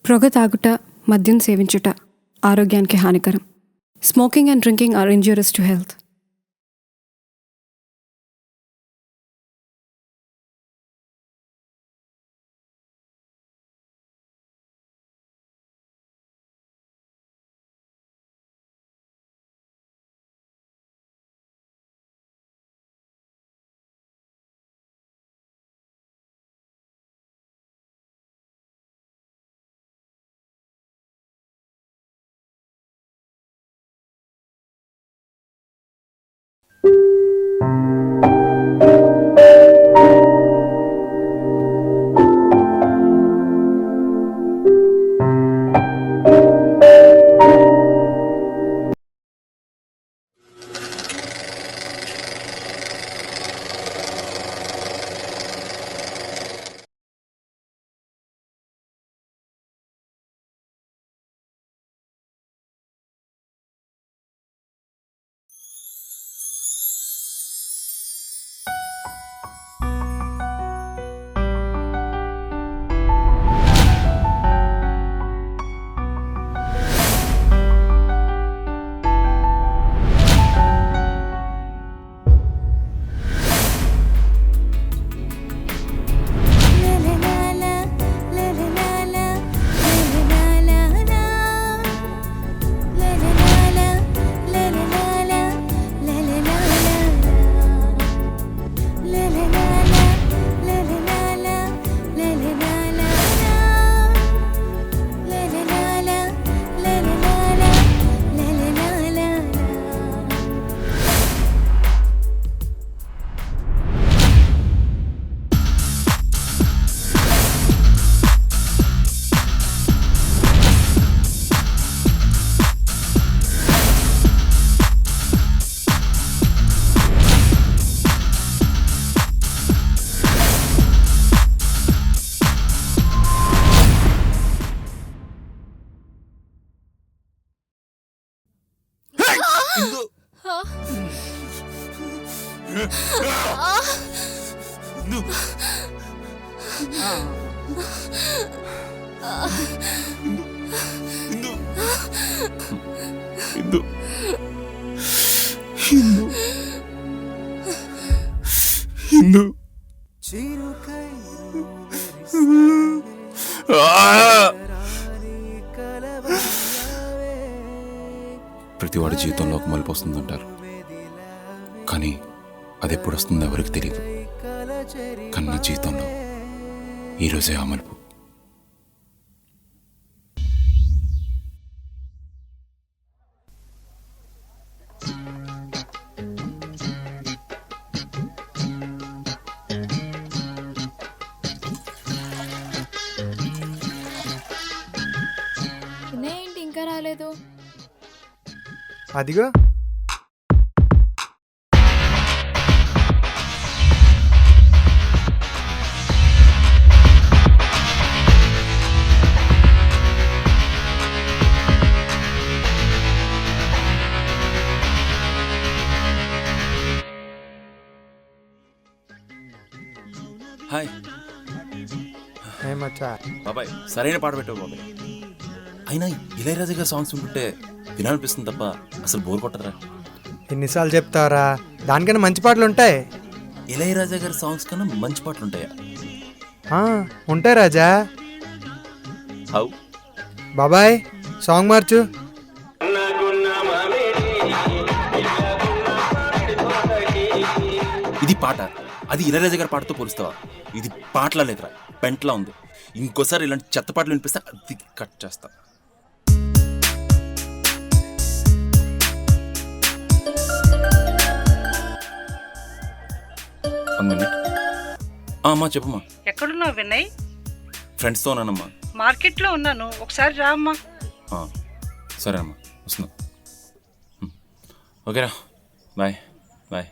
పొగ తాగుట, మద్యం సేవించుట ఆరోగ్యానికి హానికరం. Smoking and drinking are injurious to health. ప్రతివాడి జీవితంలో ఒక మలుపు వస్తుందంటారు, కానీ అది ఎప్పుడు వస్తుందో ఎవరికి తెలియదు. కానీ నా జీవితంలో ఈరోజే ఆ మలుపు. ఏంటి ఇంకా రాలేదు? అదిగో హాయ్ ఏమచ్చా బాబాయ్, సరైన పాట పెట్టావు బాబాయ్. అయినా ఇళయరాజా గారి సాంగ్స్ వింటుంటే వినాలనిపిస్తుంది తప్ప అసలు బోర్ కొట్టదురా. ఎన్నిసార్లు చెప్తావరా, దానికన్నా మంచి పాటలు ఉంటాయి. ఇళయరాజా గారి సాంగ్స్ కన్నా మంచి పాటలు ఉంటాయా? ఉంటాయి రాజా. హౌ? బాబాయ్ సాంగ్ మార్చు. ఇది పాట, అది ఇళయరాజా గారి పాటతో పోలుస్తావా? ఇది పాటలా లేదురా, పెంట్లా ఉంది. ఇంకోసారి ఇలాంటి చెత్త పాటలు వినిపిస్తే అది కట్ చేస్తా. అమ్మా చెప్పమ్మా. ఎక్కడున్నావు వినయ్? ఫ్రెండ్స్తో ఉన్నానమ్మా. మార్కెట్లో ఉన్నాను, ఒకసారి రా అమ్మా. సరే అమ్మా, వస్తున్నా. ఓకేరా, బాయ్ బాయ్.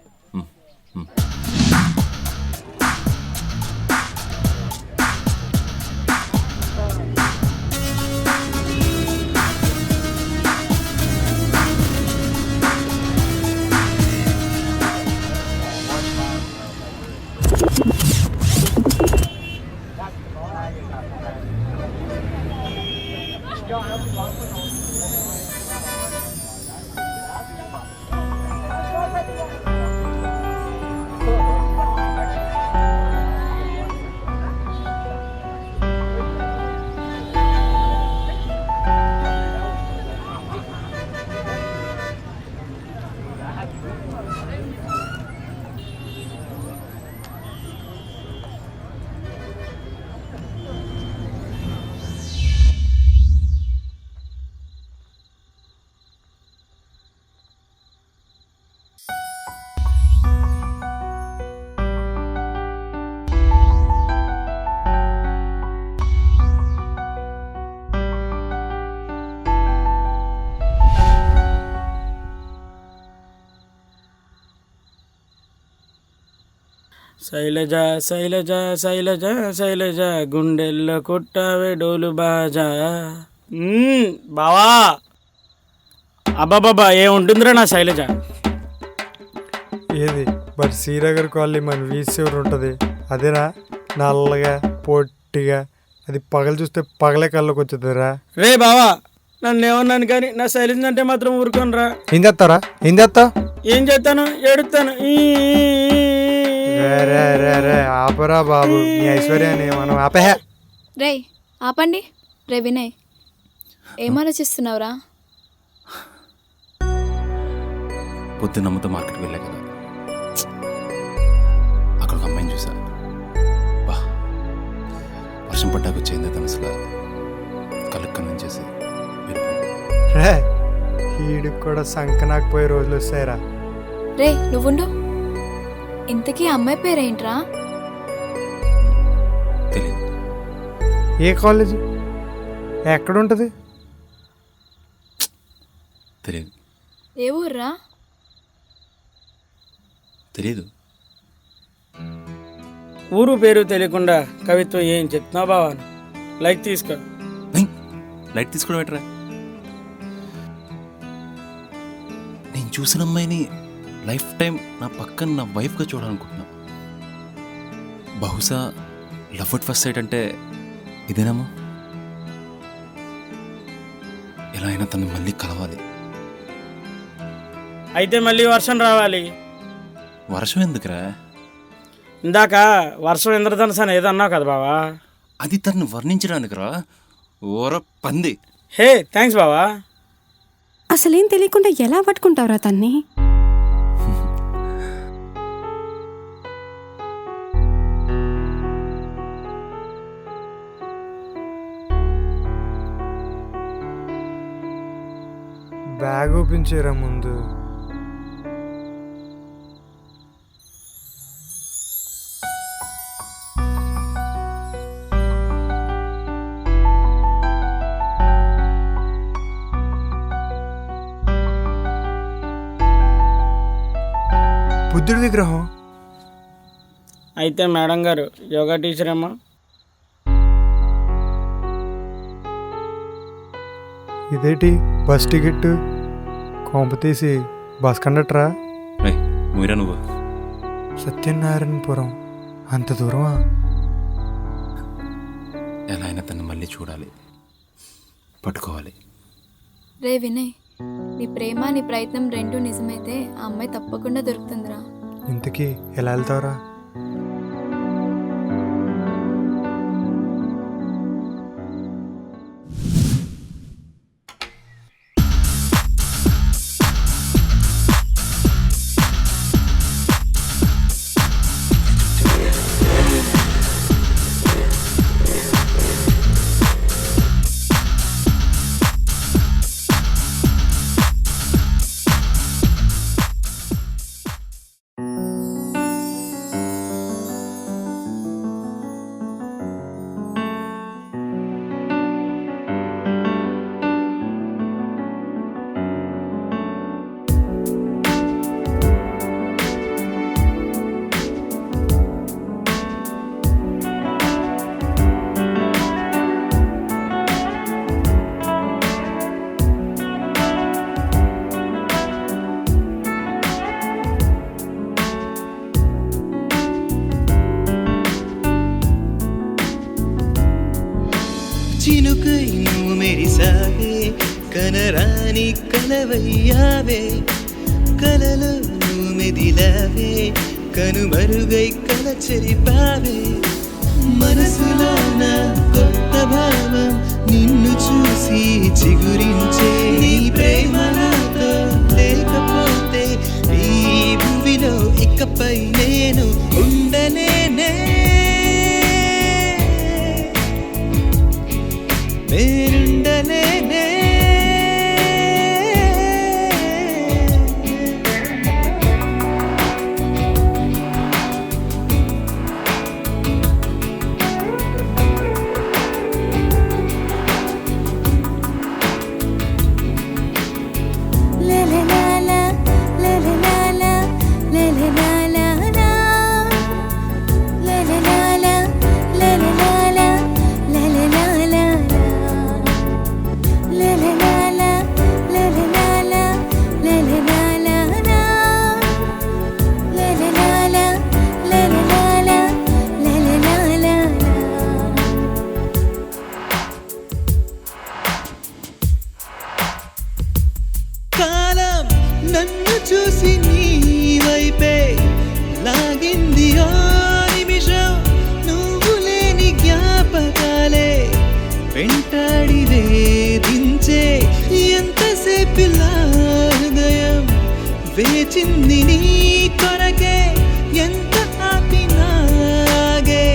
శైలజ శైలజ శైలజ శైలజ గుండెల్లో కొట్టావే డోలు బాజా. బావా అబ్బాబాబా ఏముంటుందిరా నా శైలజ. ఏది బట్ శ్రీనగర్ కాలనీ మన వీసీవర్ ఉంటుంది అదేనా? నల్లగా పొట్టిగా అది పగలు చూస్తే పగలే కళ్ళకి వచ్చేదిరా. రే బావా నన్ను ఏమన్నాను కానీ నా శైలజ అంటే మాత్రం ఊరుకోనరా. ఏం చేస్తారా? ఏం చేస్తావు? ఏం చేస్తాను ఏడుస్తాను. ఆపరా బాబు నీ ఐశ్వర్యాన్ని మనం ఆపహే. రే ఆపండి. రే వినయ్ ఏం ఆలోచిస్తున్నావురా? పొద్దున్నమ్మతో మార్కెట్కి వెళ్ళా కదా, అక్కడ ఒక అమ్మాయిని చూసా. బా వర్షం పడ్డాక వచ్చింది తను అసలు కళ్ళకు కనిపించేసి రే ఈడికి కూడా సంక నాకు పోయే రోజులు వస్తాయిరా. రే నువ్వుండు. ఇంతకీ అమ్మాయి పేరేంట్రా? తెలియదు. ఏ కాలేజ్ ఎక్కడుంటుంది? తెలియదు. ఏ ఊర్రా? తెలియదు. ఊరు పేరు తెలియకుండా కవిత్వం ఏం చెప్తున్నావు బావా? లైక్ తీసుకో. లైట్ తీసుకోవడం ఎట్రా? నేను చూసిన అమ్మాయిని లైఫ్ టైం నా పక్కన నా వైఫ్గా చూడాలనుకుంటున్నా. బహుశా లవ్ అట్ ఫస్ట్ సైట్ అంటే ఇదేనేమో. ఎలా అయినా తను మళ్ళీ కలవాలి. అయితే మళ్ళీ వర్షం రావాలి. వర్షం ఎందుకురా? ఇందాక వర్షం ఇంద్రధనుసు అని ఏదన్నావు కదా బావా? అది తను వర్ణించడానికి రా ఓర పంది. హే థ్యాంక్స్ బావా. అసలేం తెలియకుండా ఎలా పట్టుకుంటావురా తన్ని? బ్యాగ్ ఓపెన్ చేయరా ముందు. బుద్ధుడి విగ్రహం. అయితే మేడం గారు యోగా టీచర్ ఏమో. ఇదేంటి బస్ టికెట్ కొంప తీసి బస్ కండక్టరా? మూరా నువ్వు. సత్యనారాయణపురం అంత దూరమా? ఎలా అయినా తను మళ్ళీ చూడాలి, పట్టుకోవాలి. రే వినయ్ నీ ప్రేమ నీ ప్రయత్నం రెండూ నిజమైతే ఆ అమ్మాయి తప్పకుండా దొరుకుతుందిరా. ఇంతకీ ఎలా వెళ్తావురా? నువ్వు మెరిసావే కనరాని కలవయ్యావే కలలో నువ్వు మెదిలావే కనుమరుగై కల చెరిపావే మనసులో నా కొత్త భావం నిన్ను చూసి చిగురించే నీ ప్రేమ నాతో లేకపోతే ఈ భూమిలో ఇకపై నేను ఉండలేనే నేనుండలేనే కాలం నన్ను చూసి నీ వైపే లాగింది ఓ నిమిషం నువ్వు లేని జ్ఞాపకాలే వెంటాడి వేధించే ఎంతసేపు హృదయం వేచింది నీ కొరకే ఎంత ఆపినాగే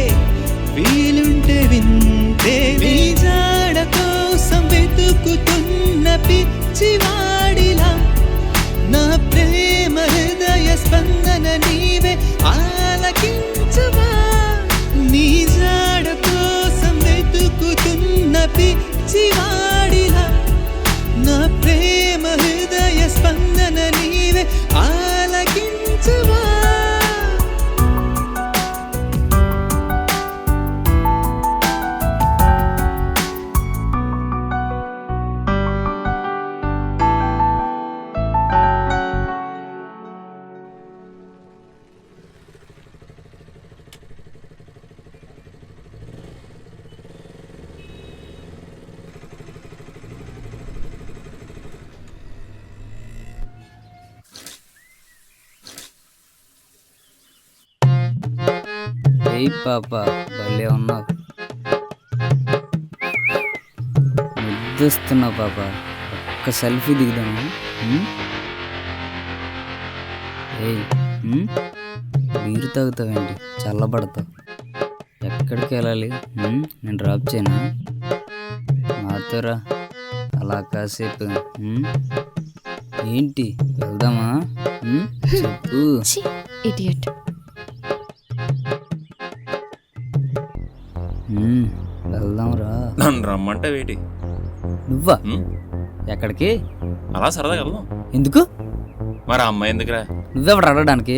వీలుంటే వింటే నీ జాడ కోసం వెతుకుతున్న పిచ్చివాడిలా నా ప్రేమ హృదయ స్పందన నీవే ఆలకించవా నీ జాడ కోసం వెతుకుతున్న పిచ్చివాడిలా నా ప్రేమ హృదయ స్పందన నీవే ఆలకించవా ఏయ్ పాప భలే ఉన్నావు, ముద్దొస్తున్నావు పాప. ఒక్క సెల్ఫీ దిగుదాము. ఏయ్ బీరు తాగుతావేంటి, చల్లబడతావు. ఎక్కడికి వెళ్ళాలి? నేను డ్రాప్ చేయనా? నాతోరా అలా కాసేపు. ఏంటి వెళ్దామా? చెప్పు. ఇడియట్. వెళ్దాం రా. నన్ను రమ్మంటే వేటి? నువ్వా? ఎక్కడికి? అలా సరదాగా వెళ్దాం. ఎందుకు? మరి ఆ అమ్మాయి ఎందుకురా? నువ్వెవడు అడగడానికి?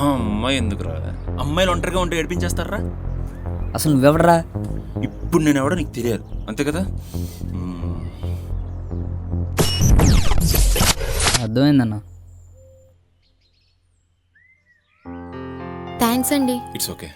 ఆ అమ్మాయి ఎందుకురా? అమ్మాయిలు ఒంటరిగా ఉంటే ఏడిపించేస్తారా? అసలు నువ్వెవడరా? ఇప్పుడు నేను ఎవడో నీకు తెలియదు అంతే కదా. అర్థమైందన్న. థ్యాంక్స్ అండి. It's okay.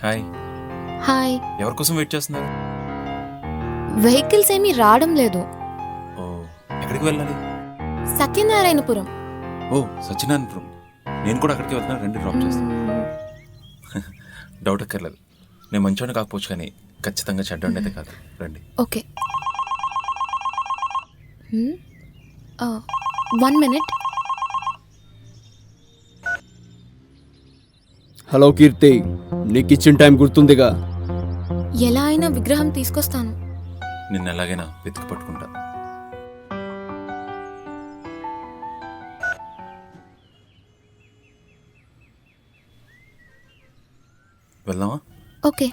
హాయ్. హాయ్. ఎవరి కోసం వెయిట్ చేస్తున్నారు? వెహికల్స్ ఏమీ రావడం లేదు. ఓ, ఎక్కడికి వెళ్ళాలి? సత్యనారాయణపురం. ఓ, సత్యనారాయణపురం. నేను కూడా అక్కడికి వెళ్తున్నా, రండి డ్రాప్ చేస్తాను. డౌట్ అక్కర్లేదు, నేను మంచివాడిని కాకపోవచ్చు కానీ ఖచ్చితంగా చెడ్డవాడిని అయితే కాదు. రండి. ఓకే. 1 minute. హలో కీర్తి, నీకు ఇచ్చిన టైం గుర్తుందిగా? ఎలా అయినా విగ్రహం తీసుకొస్తాను. నిన్ను ఎలాగైనా వెతికి పట్టుకుంటా. వెళ్దామా? ఓకే.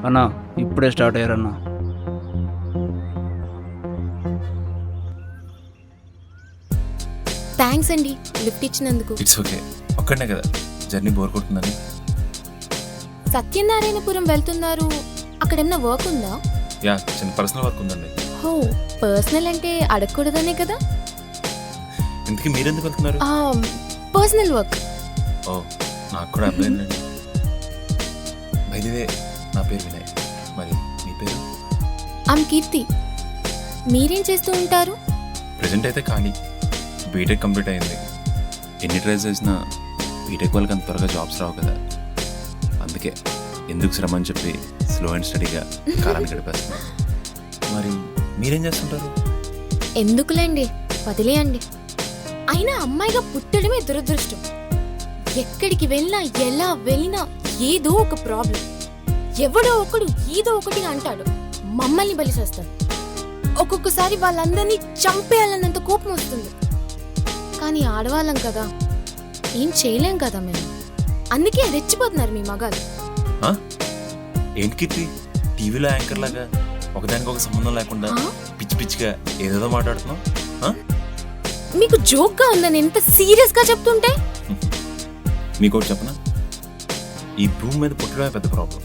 అన్నా ఇప్పుడే స్టార్ట్ అయ్యారన్నా. థ్యాంక్స్ అండి లిఫ్ట్ ఇచ్చినందుకు. It's okay. ఒక్కడనే కదా, జర్నీ బోర్ కొడుతుందని. సత్యనారాయణపురం వెళ్తున్నారు, అక్కడేమన్నా వర్క్ ఉందా? యా, చిన్న పర్సనల్ వర్క్ ఉందండి. హో, పర్సనల్ అంటే అడగకూడదనే కదా. ఇంతకీ మీరెందుకు వెళ్తున్నారు? Personal work. ఓ, నాకు కూడా అర్థమైందండి. బై ది వే, నా పేరు వినయ్. మరి మీ పేరు? ఐమ్ కీర్తి. మీరేం చేస్తూ ఉంటారు? ప్రజెంట్ అయితే ఖాళీ. బీటెక్ కంప్లీట్ అయింది. ఎన్ని ట్రై చేసినా బీటెక్ వాళ్ళకి అంత త్వరగా జాబ్స్ రావు కదా. అందుకే ఎందుకు శ్రమ అని చెప్పి స్లో అండ్ స్టడీగా కాలాన్ని గడిపేస్తున్నాను. మరి మీరేం చేస్తుంటారు? ఎందుకులేండి, వదిలేయండి. అయినా అమ్మాయిగా పుట్టడమే దురదృష్టం. ఎక్కడికి వెళ్ళినా ఎలా వెళ్ళినా ఏదో ఒక ప్రాబ్లం. ఎవడో ఒకడు ఏదో ఒకటి అంటాడు, మమ్మల్ని బలి చేస్తాడు. ఒక్కొక్కసారి వాళ్ళందరినీ చంపేయాలన్నంత కోపం వస్తుంది. కానీ ఆడవాళ్ళం కదా, ఏం చేయలేం కదా మేము. అందుకే రెచ్చిపోతున్నారు మీ మగాలు. ఏంటి కీర్తి, టీవీలో యాంకర్ లాగా ఒకదానికి ఒక సంబంధం లేకుండా పిచ్చి పిచ్చిగా ఏదేదో మాట్లాడుతున్నావు? మీకు జోక్ గా ఉందని ఎంత సీరియస్ గా చెప్తుంటే. మీకు ఒకటి చెప్పనా, ఈ భూమి మీద పుట్టడమే పెద్ద ప్రాబ్లం.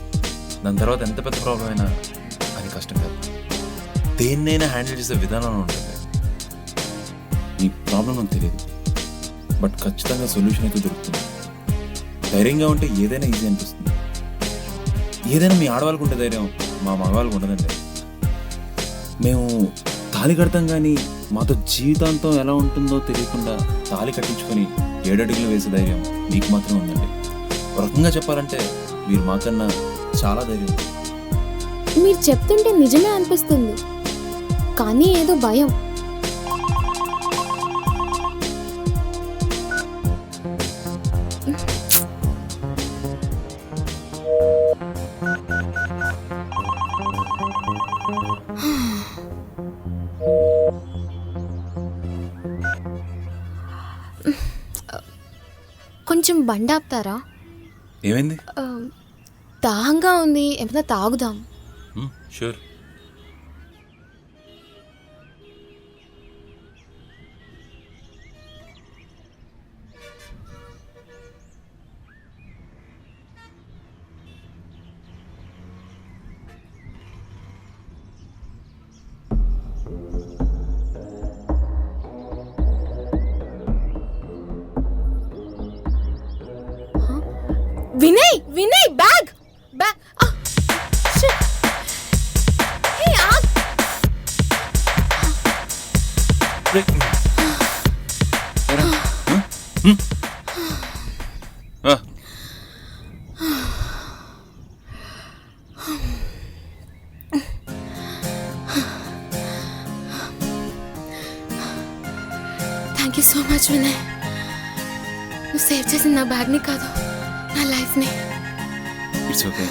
దాని తర్వాత ఎంత పెద్ద ప్రాబ్లం అయినా అది కష్టం కాదు. దేన్నైనా హ్యాండిల్ చేసే విధానం ఉంటుంది. ఈ ప్రాబ్లం నాకు తెలియదు, బట్ ఖచ్చితంగా సొల్యూషన్ అయితే దొరుకుతుంది. ధైర్యంగా ఉంటే ఏదైనా ఈజీ అనిపిస్తుంది. ఏదైనా మీ ఆడవాళ్ళకు ఉంటే ధైర్యం మా మగవాళ్ళకు ఉండదండి. మేము తాళి కడతాం కానీ మాతో జీవితాంతం ఎలా ఉంటుందో తెలియకుండా తాళి కట్టించుకొని 7 అడుగులు వేసే ధైర్యం మీకు మాత్రం ఉందండి. ఒక రకంగా చెప్పాలంటే మీరు మాకన్నా చాలా ధైర్యం. మీరు చెప్తుంటే నిజమే అనిపిస్తుంది, కానీ ఏదో భయం. కొంచెం బండి ఆపుతారా? ఏమైంది? దాహంగా ఉంది, ఏమైనా తాగుదాం. Sure. Vinay, Vinay, bag bag. Thank you so much Vinay. నువ్వు సేవ్ చేసిన నా బ్యాగ్ని కాదు, నా లైఫ్ని. It's okay.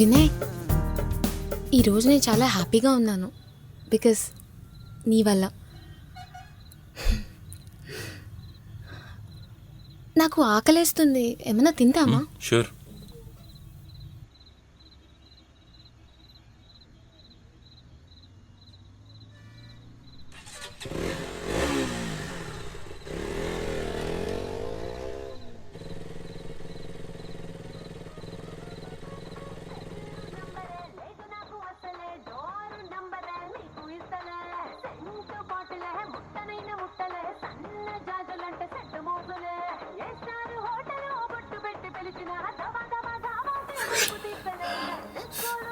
వినయ్, ఈరోజు నేను చాలా హ్యాపీగా ఉన్నాను బికాస్ నీ వల్ల. నాకు ఆకలేస్తుంది, ఏమైనా తింటామా? షూర్.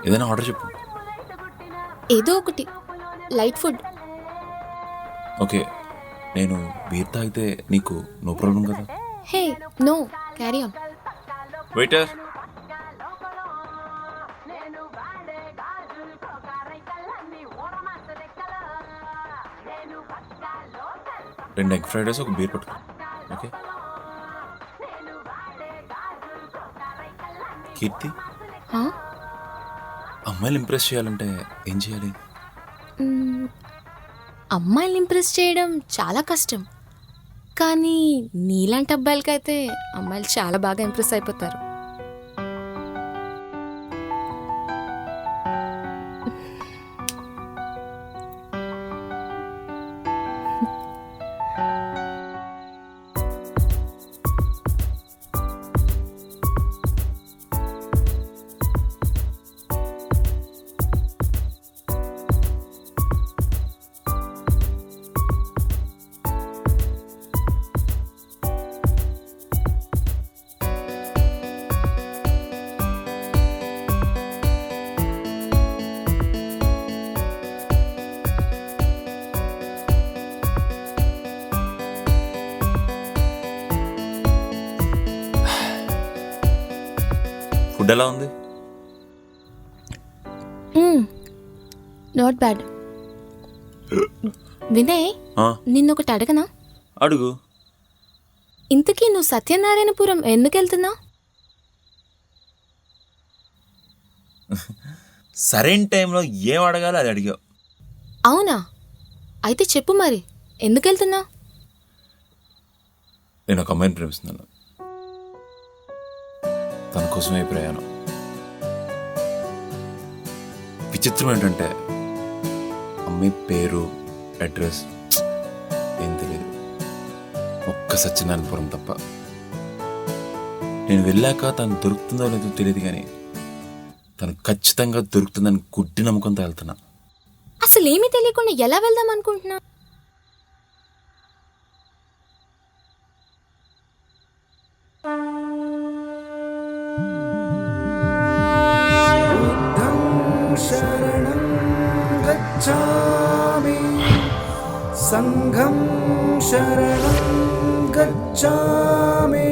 ఏదైనా ఆర్డర్ చెప్పు. ఏదో ఒకటి లైట్ ఫుడ్. ఓకే, నేను బీర్ తాగితే నీకు నో ప్రాబ్లం కదా? Hey no, carry on. Waiter, రెండు ఎగ్ ఫ్రైడ్ రైస్, ఒక బీర్ పట్టుకో. ఓకే కీర్తి, అమ్మాయిలు ఇంప్రెస్ చేయాలంటే ఏం చేయాలి? అమ్మాయిని ఇంప్రెస్ చేయడం చాలా కష్టం, కానీ నీలాంటి అబ్బాయిలకైతే అమ్మాయిలు చాలా బాగా ఇంప్రెస్ అయిపోతారు. ఫుడ్ ఎలా ఉంది? Not bad. వినయ్, నిన్నొకటి అడగనా? అడుగు. ఇంతకీ నువ్వు సత్యనారాయణపురం ఎందుకు వెళ్తున్నావు? సరైన టైంలో ఏం అడగాలో అది అడిగావు. అవునా? అయితే చెప్పు మరి, ఎందుకు వెళ్తున్నావు? నేను ఒక అమ్మాయిని ప్రేమిస్తున్నాను. తన కోసమే ప్రయాణం. విచిత్రం ఏంటంటే అమ్మాయి పేరు, అడ్రస్ ఏం తెలియదు, ఒక్క సత్యనారాయణపురం తప్ప. నేను వెళ్ళాక తను దొరుకుతుందో లేదో తెలియదు, కానీ తను ఖచ్చితంగా దొరుకుతుందని గుడ్డి నమ్మకంతో వెళ్తున్నా. అసలు ఏమీ తెలియకుండా ఎలా వెళ్దాం అనుకుంటున్నా? శరణం గచ్ఛామి సంఘం శరణం గచ్ఛామి.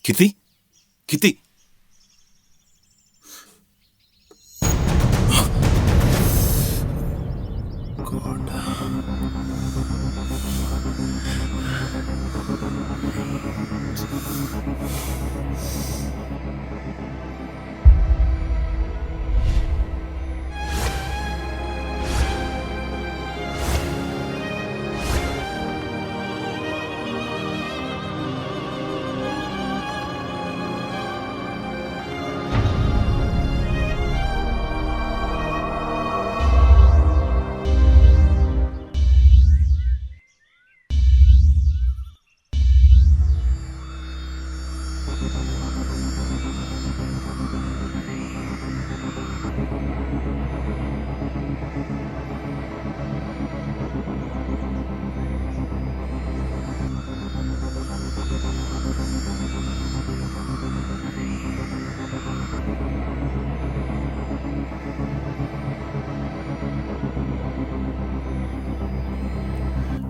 కితి కితి God.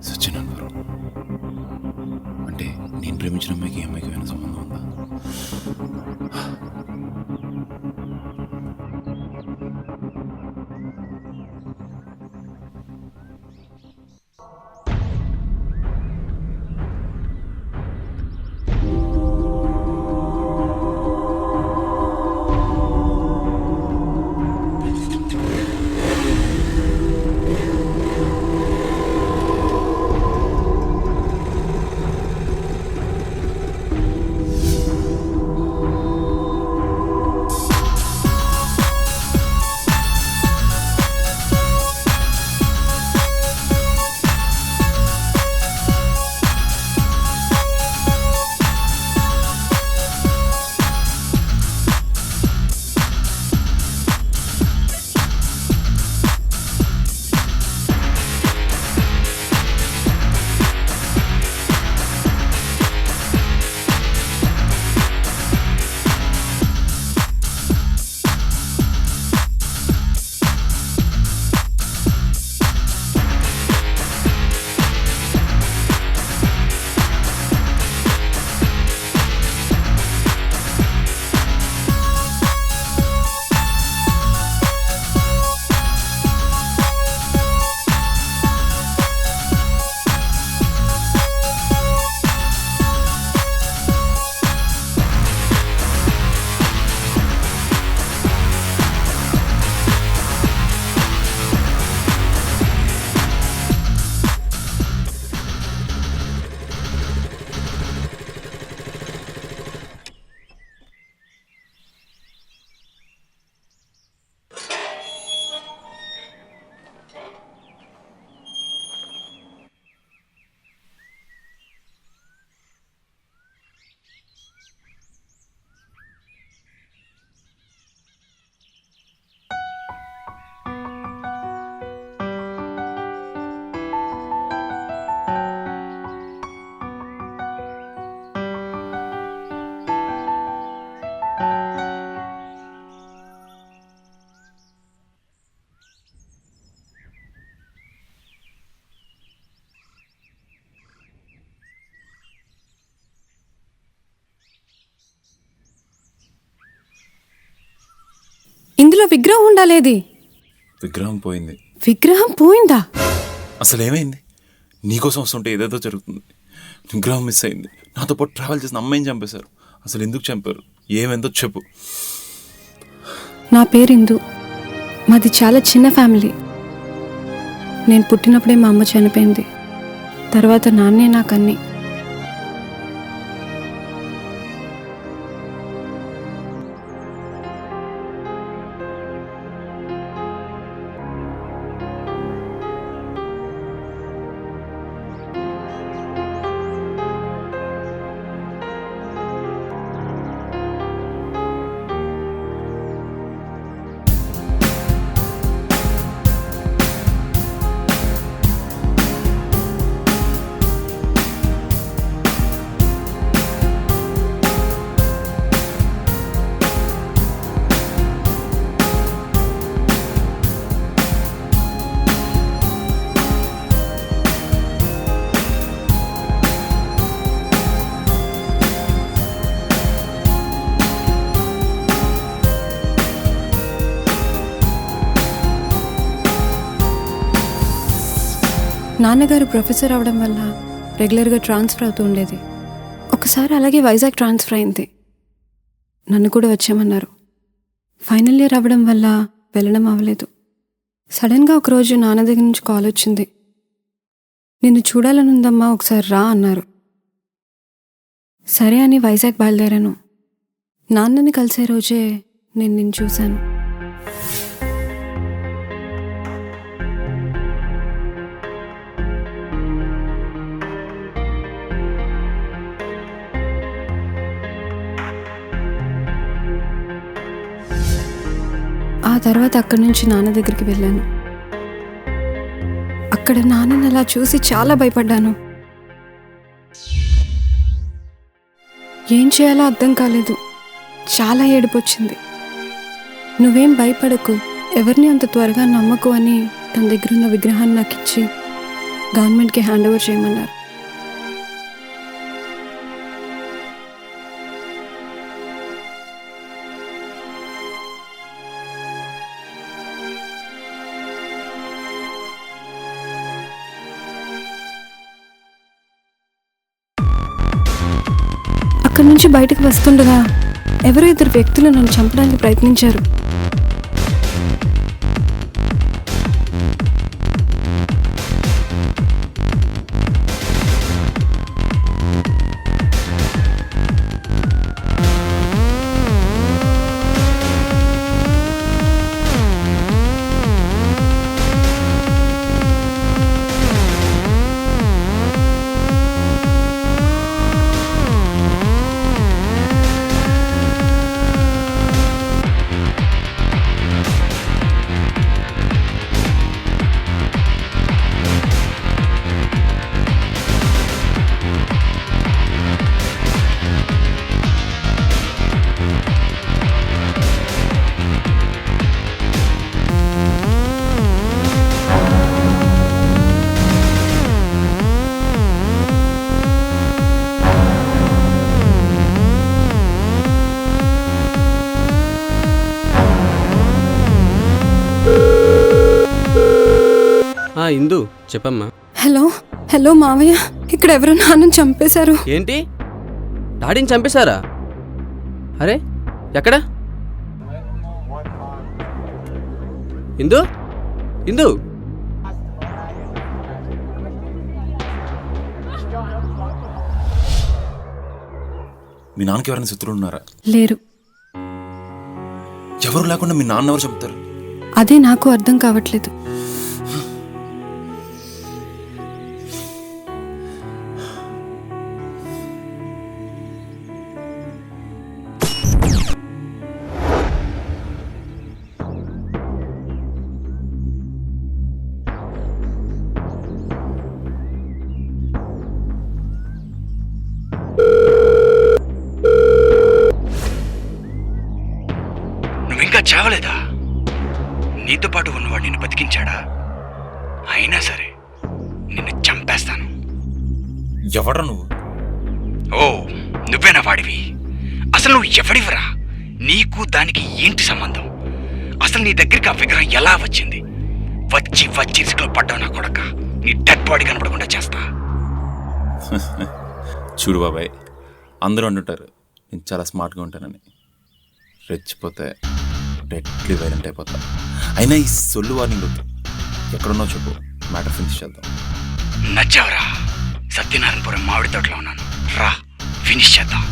సత్యనారాయణ అంటే నేను ప్రేమించిన అమ్మాయికి ఈ అమ్మాయికి ఏమైనా సంబంధం ఉందా? ఇందులో విగ్రహం ఉండాలేది. విగ్రహం పోయింది. విగ్రహం పోయిందా? అసలు ఏమైంది? నీకోసం వస్తుంటే ఏదేదో జరుగుతుంది. విగ్రహం మిస్ అయింది. నాతో పాటు ట్రావెల్ చేసిన అమ్మాయిని చంపేశారు. అసలు ఎందుకు చంపారు? ఏమైందో చెప్పు. నా పేరు ఇందు. మాది చాలా చిన్న ఫ్యామిలీ. నేను పుట్టినప్పుడే మా అమ్మ చనిపోయింది. తర్వాత నాన్నే నాకన్నీ. నాన్నగారు ప్రొఫెసర్ అవడం వల్ల రెగ్యులర్గా ట్రాన్స్ఫర్ అవుతూ ఉండేది. ఒకసారి అలాగే వైజాగ్ ట్రాన్స్ఫర్ అయింది. నన్ను కూడా వచ్చామన్నారు. ఫైనల్ ఇయర్ అవ్వడం వల్ల వెళ్ళడం అవ్వలేదు. సడన్గా ఒకరోజు నాన్న దగ్గర నుంచి కాల్ వచ్చింది. నిన్ను చూడాలనుందమ్మా, ఒకసారి రా అన్నారు. సరే అని వైజాగ్ బయలుదేరాను. నాన్నని కలిసే రోజే నేను నిన్ను చూశాను. ఆ తర్వాత అక్కడి నుంచి నాన్న దగ్గరికి వెళ్ళాను. అక్కడ నాన్నని అలా చూసి చాలా భయపడ్డాను. ఏం చేయాలో అర్థం కాలేదు. చాలా ఏడుపొచ్చింది. నువ్వేం భయపడకు, ఎవరిని అంత త్వరగా నమ్మకు అని తన దగ్గరున్న విగ్రహాన్ని నాకు ఇచ్చి గవర్నమెంట్కి హ్యాండ్ ఓవర్ చేయమన్నారు. అక్కడి నుంచి బయటకు వస్తుండగా ఎవరో ఇద్దరు వ్యక్తులు నన్ను చంపడానికి ప్రయత్నించారు. ఇందు చెప్పమ్మా. హలో హలో మావయ్య, ఇక్కడ ఎవరో నాన్నని చంపేశారు. ఏంటి, డాడీని చంపేశారా? అరే ఎక్కడ? ఇందు ఇందు మీ నాన్నకి ఎవరైనా శత్రువులు ఉన్నారా? లేరు. ఎవరు లేకుండా మీ నాన్న ఎవరు చెప్తారు? అదే నాకు అర్థం కావట్లేదు. నువ్వింకా చావలేదా? నీతో పాటు ఉన్నవాడు నిన్ను బతికించాడా? అయినా సరే నిన్ను చంపేస్తాను. ఎవడ్రా నువ్వు? ఓ, నువ్వేనా వాడివి? అసలు నువ్వు ఎవడివిరా? నీకు దానికి ఏంటి సంబంధం? అసలు నీ దగ్గరికి ఆ విగ్రహం ఎలా వచ్చింది? వచ్చి వచ్చి ఇసుకలో పడ్డావు నా కొడక. నీ డెడ్ బాడీ కనపడకుండా చేస్తా. చూడు బాబాయ్, అందరూ అంటుంటారు నేను చాలా స్మార్ట్గా ఉంటానని. రెచ్చిపోతే డెడ్లీ వైలెంట్ అయిపోతా. అయినా ఈ సొల్లు వార్నింగ్ వద్దు. ఎక్కడున్నావు చెప్పు, మ్యాటర్ ఫినిష్ చేద్దాం. నచ్చావురా? సత్యనారాయణపురం మామిడి తోటలో ఉన్నాను, రా ఫినిష్ చేద్దాం.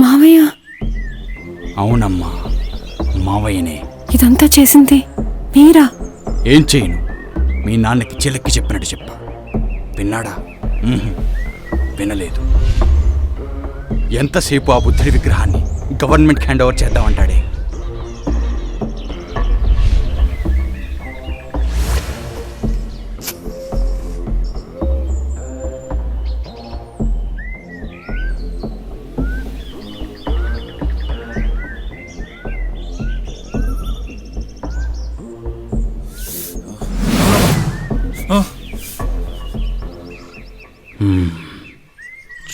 మావయ్య, అవునమ్మా, మావయ్యనే. ఇదంతా చేసింది మీరా? ఏం చేయను, మీ నాన్నకి చిలక్కి చెప్పినట్టు చెప్పా. విన్నాడా? వినలేదు. ఎంతసేపు ఆ బుద్ధుడి విగ్రహాన్ని గవర్నమెంట్ హ్యాండ్ ఓవర్ చేద్దామంటాడే.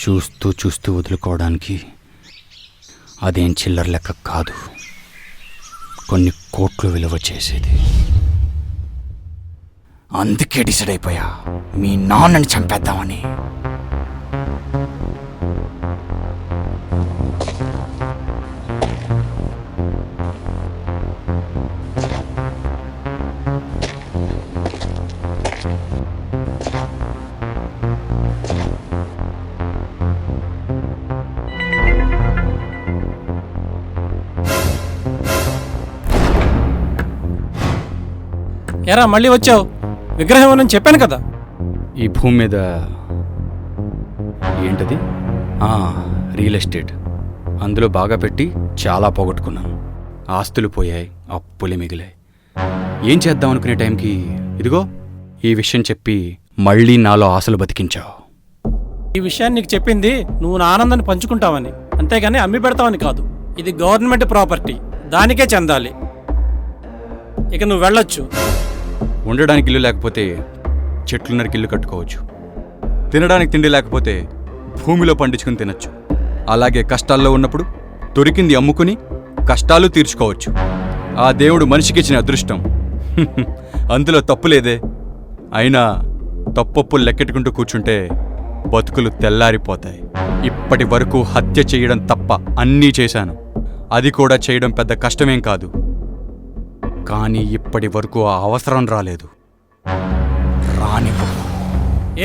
చూస్తూ చూస్తూ వదులుకోవడానికి అదేం చిల్లర లెక్క కాదు, కొన్ని కోట్లు విలువ చేసేది. అందుకే డిసైడ్ అయిపోయా మీ నాన్నని చంపేద్దామని. ఎరా మళ్ళీ వచ్చావు? విగ్రహం ఇవ్వనని చెప్పాను కదా. ఈ భూమి మీద ఏంటది? Real estate. అందులో బాగా పెట్టి చాలా పోగొట్టుకున్నాను. ఆస్తులు పోయాయి, అప్పులే మిగిలాయి. ఏం చేద్దాం అనుకునే టైంకి ఇదిగో ఈ విషయం చెప్పి మళ్ళీ నాలో ఆశలు బతికించావు. ఈ విషయాన్ని నీకు చెప్పింది నువ్వు నా ఆనందాన్ని పంచుకుంటావని, అంతేగాని అమ్మి పెడతావని కాదు. ఇది గవర్నమెంట్ ప్రాపర్టీ, దానికే చెందాలి. ఇక నువ్వు వెళ్ళొచ్చు. ఉండడానికి ఇల్లు లేకపోతే చెట్లున్నరికి ఇల్లు కట్టుకోవచ్చు. తినడానికి తిండి లేకపోతే భూమిలో పండించుకుని తినచ్చు. అలాగే కష్టాల్లో ఉన్నప్పుడు దొరికింది అమ్ముకుని కష్టాలు తీర్చుకోవచ్చు. ఆ దేవుడు మనిషికిచ్చిన అదృష్టం. అందులో తప్పులేదే. అయినా తప్పొప్పులు లెక్కెట్టుకుంటూ కూర్చుంటే బతుకులు తెల్లారిపోతాయి. ఇప్పటి వరకు హత్య చేయడం తప్ప అన్నీ చేశాను. అది కూడా చేయడం పెద్ద కష్టమేం కాదు. కానీ ఇప్పటి వరకు ఆ అవసరం రాలేదు. రానివ్వు.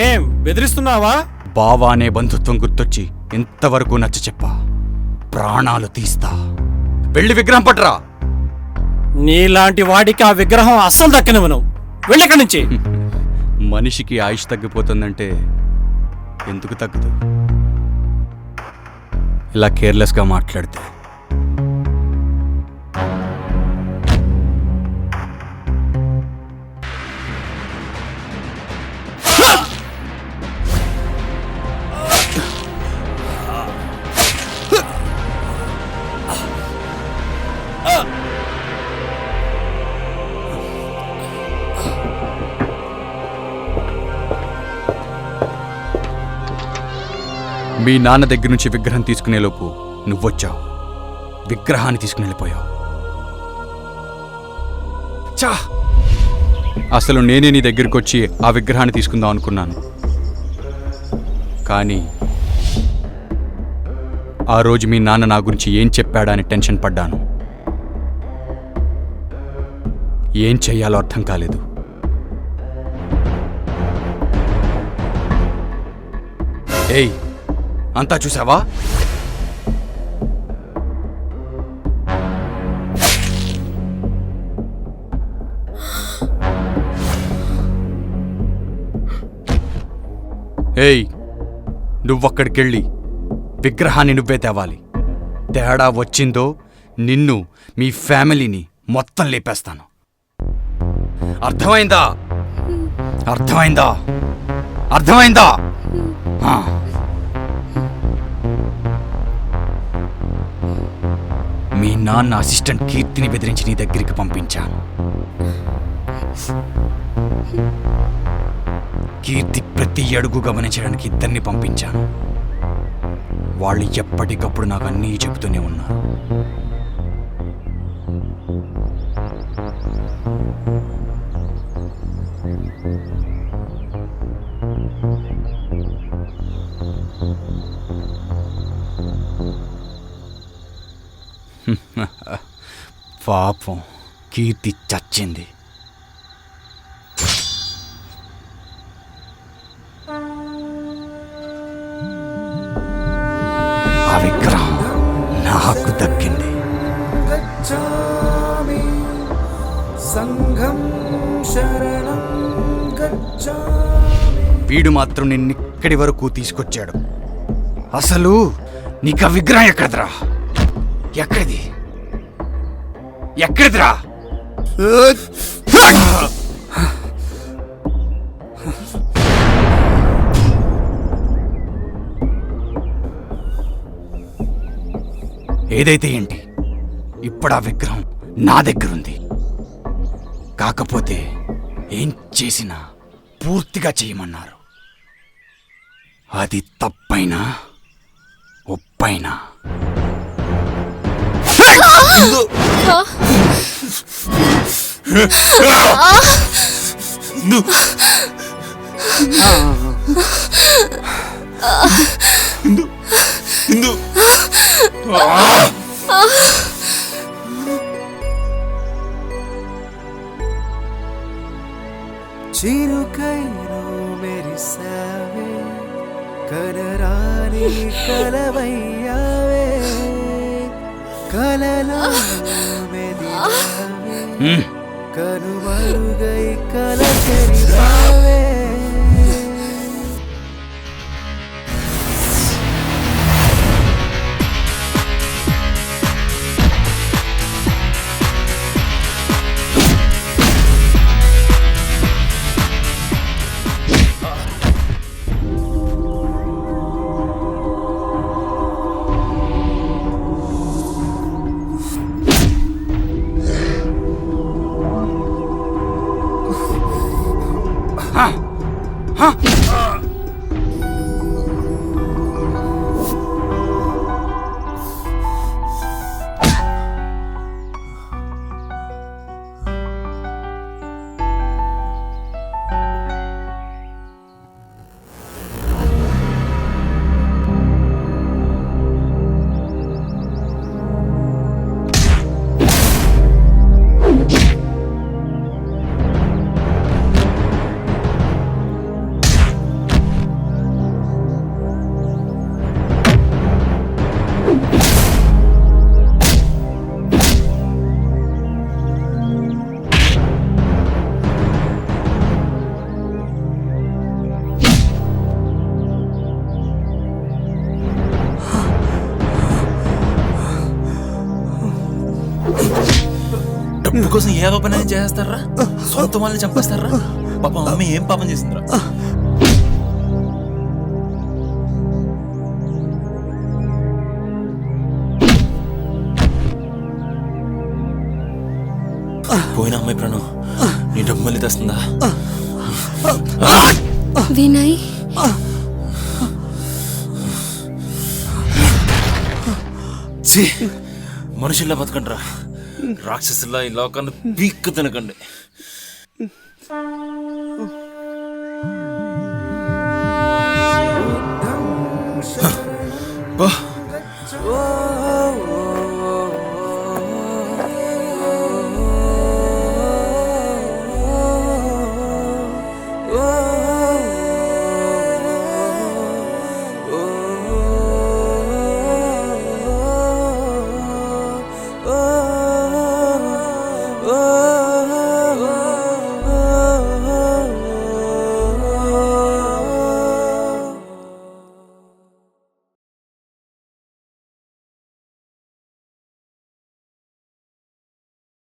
ఏం బెదిరిస్తున్నావా? బావా అనే బంధుత్వం గుర్తొచ్చి ఇంతవరకు నచ్చ చెప్పా. ప్రాణాలు తీస్తా. వెళ్ళి విగ్రహం పట్రా. నీలాంటి వాడికి ఆ విగ్రహం అస్సలు దక్కనివ్వను. వెళ్ళిక్కడి నుంచి. మనిషికి ఆయుష్ తగ్గిపోతుందంటే ఎందుకు తగ్గదు? ఇలా కేర్లెస్గా మాట్లాడితే. మీ నాన్న దగ్గర నుంచి విగ్రహం తీసుకునేలోపు నువ్వొచ్చావు. విగ్రహాన్ని తీసుకుని వెళ్ళిపోయావు. చా, అసలు నేనే నీ దగ్గరికి వచ్చి ఆ విగ్రహాన్ని తీసుకుందాం అనుకున్నాను. కానీ ఆ రోజు మీ నాన్న నా గురించి ఏం చెప్పాడా అని టెన్షన్ పడ్డాను. ఏం చెయ్యాలో అర్థం కాలేదు. ఏయ్, అంతా చూసావా? ఏయ్, నువ్వక్కడికెళ్ళి విగ్రహాన్ని నువ్వే తేవాలి. తేడా వచ్చిందో నిన్ను, మీ ఫ్యామిలీని మొత్తం లేపేస్తాను. అర్థమైందా? అర్థమైందా? అర్థమైందా? మీ నాన్న అసిస్టెంట్ కీర్తిని బెదిరించి నీ దగ్గరికి పంపించాను. కీర్తి ప్రతి అడుగు గమనించడానికి ఇద్దరిని పంపించాను. వాళ్ళు ఎప్పటికప్పుడు నాకు అన్నీ చెబుతూనే ఉన్నారు. పాపం కీర్తి చచ్చింది. ఆ విగ్రహం నాకు దక్కింది. గచ్ఛామి సంఘం శరణం గచ్ఛామి. వీడు మాత్రం నిన్నిక్కడి వరకు తీసుకొచ్చాడు. అసలు నీకు ఆ విగ్రహం ఎక్కడిదిరా? ఎక్కడిది? ఎక్కడిదిరా? ఏదైతే ఏంటి, ఇప్పుడు ఆ విగ్రహం నా దగ్గరుంది. కాకపోతే ఏం చేసినా పూర్తిగా చేయమన్నారు. అది తప్పైనా ఒప్పైనా చిరుకైను మెరిసావే కనరాని కలవయ్యావే కలలో మెదిలావే కనుమరుగై కల తెరిపావే. డబ్బు కోసం ఏదో పని చేస్తారా? సొంత వాళ్ళని చంపేస్తారా? పాపం అమ్మ ఏం పాపం చేసిందిరా? పోయిన అమ్మాయి ప్రాణం నీ డబ్బు మళ్ళీ తెస్తుందా? వినయ్, మనుషుల్లా బతకండి రా, రాక్షసుల్లా ఈ లోకాన్ని పీక్కు తినకండి.